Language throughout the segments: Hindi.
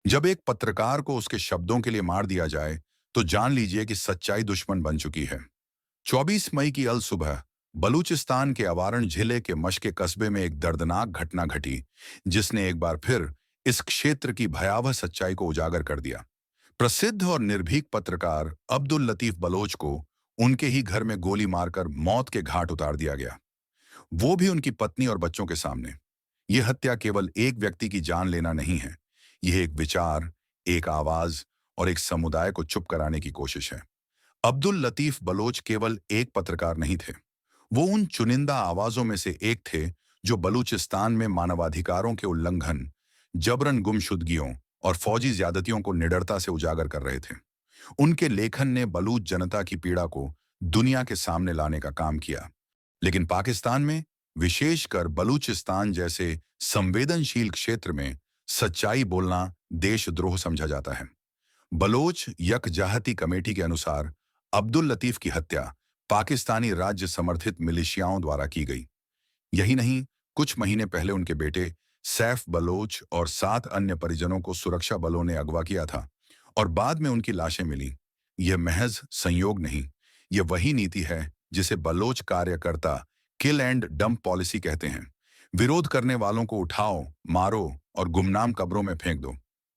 जब एक पत्रकार को उसके शब्दों के लिए मार दिया जाए, तो जान लीजिए कि सच्चाई दुश्मन बन चुकी है। 24 मई की अल सुबह बलूचिस्तान के अवारण जिले के मशके कस्बे में एक दर्दनाक घटना घटी, जिसने एक बार फिर इस क्षेत्र की भयावह सच्चाई को उजागर कर दिया। प्रसिद्ध और निर्भीक पत्रकार अब्दुल लतीफ बलोच को उनके ही घर में गोली मारकर मौत के घाट उतार दिया गया, वो भी उनकी पत्नी और बच्चों के सामने। यह हत्या केवल एक व्यक्ति की जान लेना नहीं है, यह एक विचार, एक आवाज और एक समुदाय को चुप कराने की कोशिश है। अब्दुल लतीफ बलोच केवल एक पत्रकार नहीं थे, वो उन चुनिंदा आवाजों में से एक थे जो बलूचिस्तान में मानवाधिकारों के उल्लंघन, जबरन गुमशुदगियों और फौजी ज्यादतियों को निडरता से उजागर कर रहे थे। उनके लेखन ने बलूच जनता की पीड़ा को दुनिया के सामने लाने का काम किया। लेकिन पाकिस्तान में, विशेषकर बलूचिस्तान जैसे संवेदनशील क्षेत्र में, सच्चाई बोलना देशद्रोह समझा जाता है। बलोच यकजाहती कमेटी के अनुसार अब्दुल लतीफ की हत्या पाकिस्तानी राज्य समर्थित मिलिशियाओं द्वारा की गई। यही नहीं, कुछ महीने पहले उनके बेटे सैफ बलोच और 7 अन्य परिजनों को सुरक्षा बलों ने अगवा किया था और बाद में उनकी लाशें मिली। यह महज संयोग नहीं, यह वही नीति है जिसे बलोच कार्यकर्ता किल एंड डंप पॉलिसी कहते हैं। विरोध करने वालों को उठाओ, मारो और गुमनाम कब्रों में फेंक दो।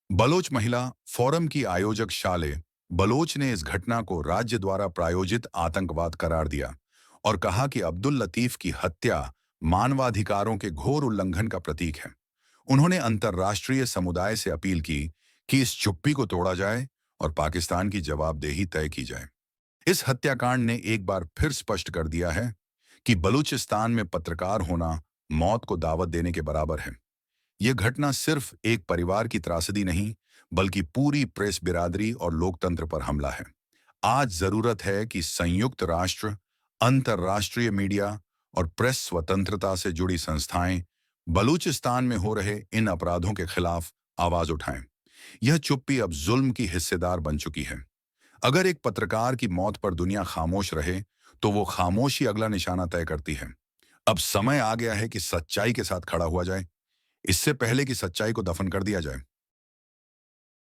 बलोच महिला फोरम की आयोजक शाले बलोच ने इस घटना को राज्य द्वारा प्रायोजित आतंकवाद करार दिया और कहा कि अब्दुल लतीफ की हत्या मानवाधिकारों के घोर उल्लंघन का प्रतीक है। उन्होंने अंतर्राष्ट्रीय समुदाय से अपील की कि इस चुप्पी को तोड़ा जाए और पाकिस्तान की जवाबदेही तय की जाए। इस हत्याकांड ने एक बार फिर स्पष्ट कर दिया है कि बलूचिस्तान में पत्रकार होना मौत को दावत देने के बराबर है। यह घटना सिर्फ एक परिवार की त्रासदी नहीं, बल्कि पूरी प्रेस बिरादरी और लोकतंत्र पर हमला है। आज जरूरत है कि संयुक्त राष्ट्र, अंतर्राष्ट्रीय मीडिया और प्रेस स्वतंत्रता से जुड़ी संस्थाएं बलूचिस्तान में हो रहे इन अपराधों के खिलाफ आवाज उठाएं। यह चुप्पी अब जुल्म की हिस्सेदार बन चुकी है। अगर एक पत्रकार की मौत पर दुनिया खामोश रहे, तो वो खामोशी अगला निशाना तय करती है। अब समय आ गया है कि सच्चाई के साथ खड़ा हुआ जाए, इससे पहले कि सच्चाई को दफन कर दिया जाए।